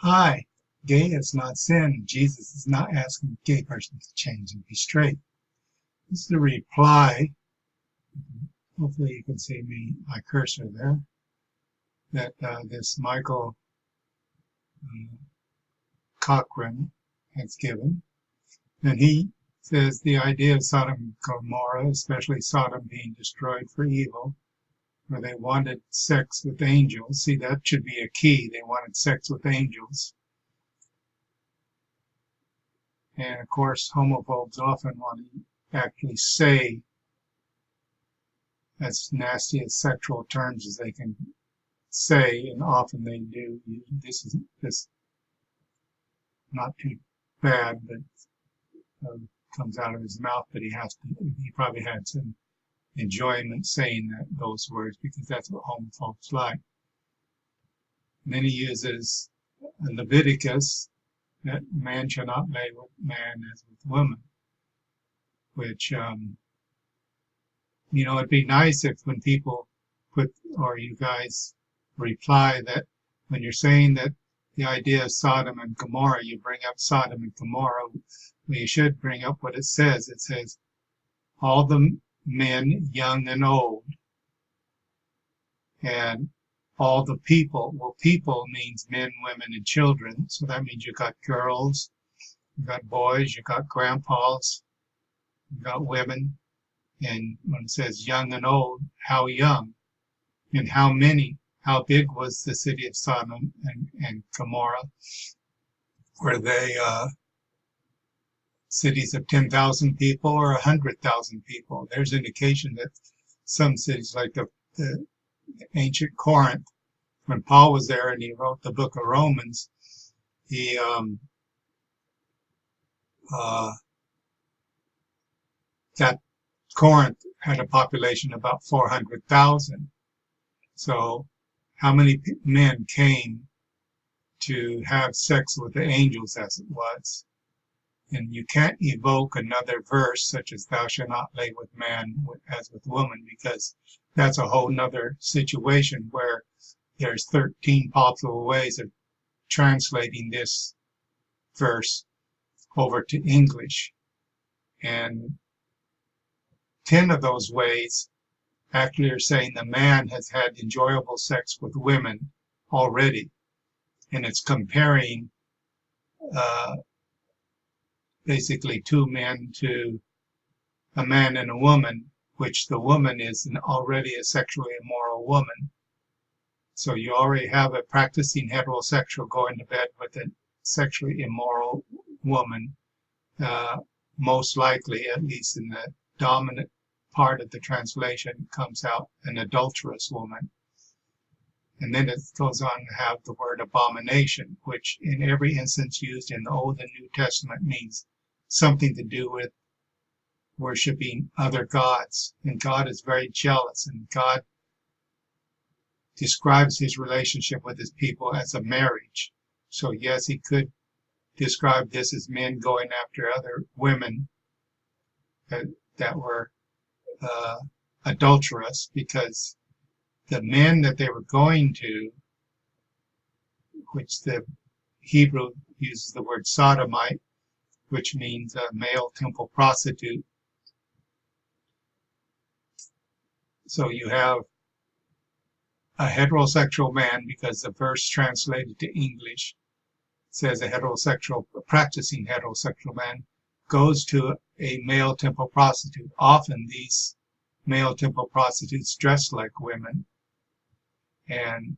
Hi, gay is not sin. Jesus is not asking gay persons to change and be straight. This is the reply. Hopefully you can see my cursor there. That this Michael Cochran has given. And he says the idea of Sodom and Gomorrah, especially Sodom being destroyed for evil, where they wanted sex with angels. See, that should be a key. They wanted sex with angels. And of course, homophobes often want to actually say as nasty as sexual terms as they can say, and often they do. This is this not too bad, but comes out of his mouth. But he probably had some enjoyment saying those words because that's what homophobes like. And then he uses Leviticus, that man shall not lay with man as with woman, which, it'd be nice if when people or you guys reply that when you're saying that the idea of Sodom and Gomorrah, you bring up Sodom and Gomorrah, well, you should bring up what it says. It says, all the men, young and old, and all the people. Well, people means men, women, and children. So that means you got girls, you got boys, you got grandpas, you got women. And when it says young and old, how young and how many? How big was the city of Sodom and Gomorrah? Were they cities of 10,000 people or 100,000 people? There's indication that some cities like the ancient Corinth, when Paul was there and he wrote the book of Romans, that Corinth had a population of about 400,000. So how many men came to have sex with the angels as it was? And you can't evoke another verse such as thou shalt not lay with man as with woman, because that's a whole nother situation where there's 13 possible ways of translating this verse over to English. And 10 of those ways actually are saying the man has had enjoyable sex with women already. And it's comparing basically two men to a man and a woman, which the woman is already a sexually immoral woman. So you already have a practicing heterosexual going to bed with a sexually immoral woman, most likely, at least in the dominant part of the translation, comes out an adulterous woman. And then it goes on to have the word abomination, which in every instance used in the Old and New Testament means something to do with worshiping other gods. And God is very jealous, and God describes his relationship with his people as a marriage. So yes, he could describe this as men going after other women that were adulterous, because the men that they were going to, which the Hebrew uses the word sodomite, which means a male temple prostitute. So you have a heterosexual man, because the verse translated to English says a practicing heterosexual man goes to a male temple prostitute. Often these male temple prostitutes dress like women. And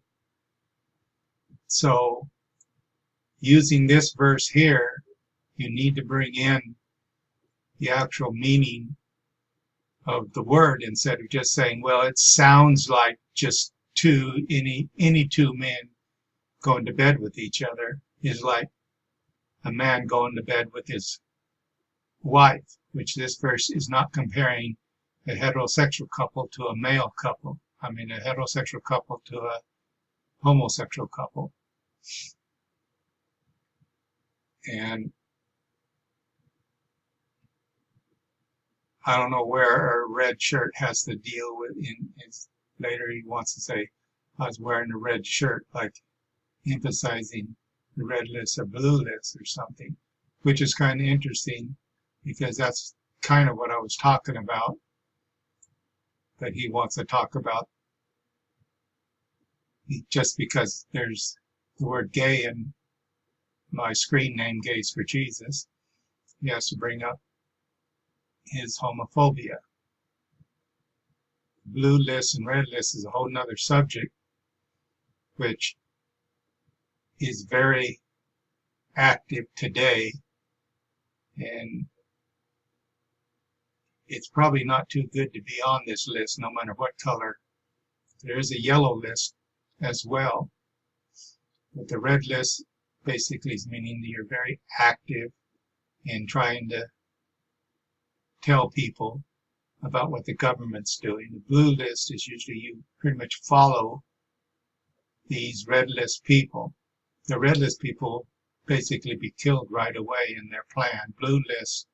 so using this verse here, you need to bring in the actual meaning of the word instead of just saying, well, it sounds like just any two men going to bed with each other is like a man going to bed with his wife, which this verse is not comparing a heterosexual couple to a male couple. I mean, a heterosexual couple to a homosexual couple. And I don't know where a red shirt has to deal with. Later he wants to say, I was wearing a red shirt, like emphasizing the red list or blue list or something, which is kind of interesting because that's kind of what I was talking about. But he wants to talk about just because there's the word gay in my screen name, Gays for Jesus, he has to bring up his homophobia. Blue list and red list is a whole nother subject, which is very active today, and it's probably not too good to be on this list no matter what color. There is a yellow list as well, but the red list basically is meaning that you're very active in trying to tell people about what the government's doing. The blue list is usually you pretty much follow these red list people. The red list people basically be killed right away in their plan. Blue list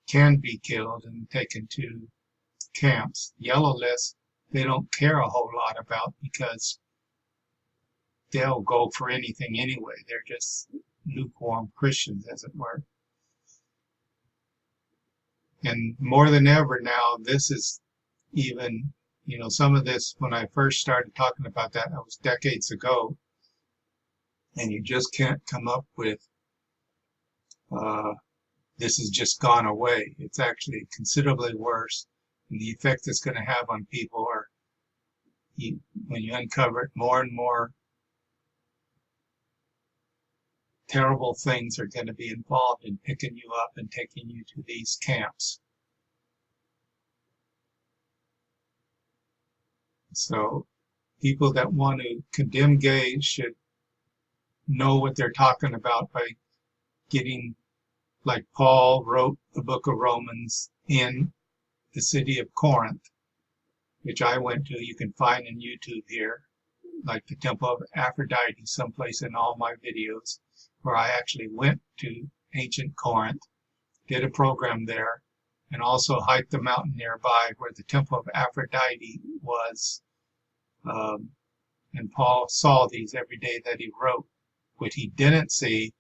can be killed and taken to camps. Yellow list, they don't care a whole lot about because they'll go for anything anyway. They're just lukewarm Christians, as it were. And more than ever now, this is even, some of this, when I first started talking about that was decades ago. And you just can't come up with, this has just gone away. It's actually considerably worse. And the effect it's going to have on people are, when you uncover it, more and more terrible things are going to be involved in picking you up and taking you to these camps. So people that want to condemn gays should know what they're talking about by getting, like Paul wrote the book of Romans in the city of Corinth, which I went to. You can find in YouTube here, like the Temple of Aphrodite, someplace in all my videos, where I actually went to ancient Corinth, did a program there, and also hiked the mountain nearby where the Temple of Aphrodite was. And Paul saw these every day that he wrote. What he didn't see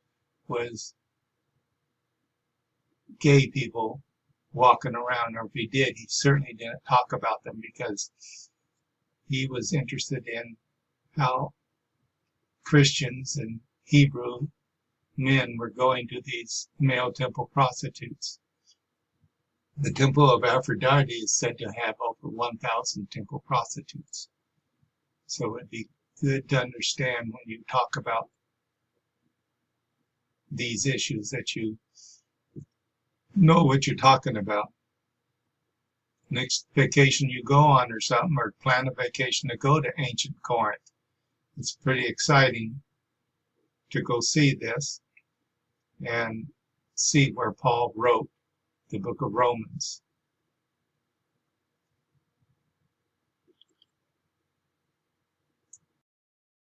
was gay people walking around, or if he did, he certainly didn't talk about them because he was interested in how Christians and Hebrew men were going to these male temple prostitutes. The Temple of Aphrodite is said to have over 1,000 temple prostitutes. So it'd be good to understand when you talk about these issues that you know what you're talking about. Next vacation you go on or something, or plan a vacation to go to ancient Corinth. It's pretty exciting to go see this and see where Paul wrote the book of Romans.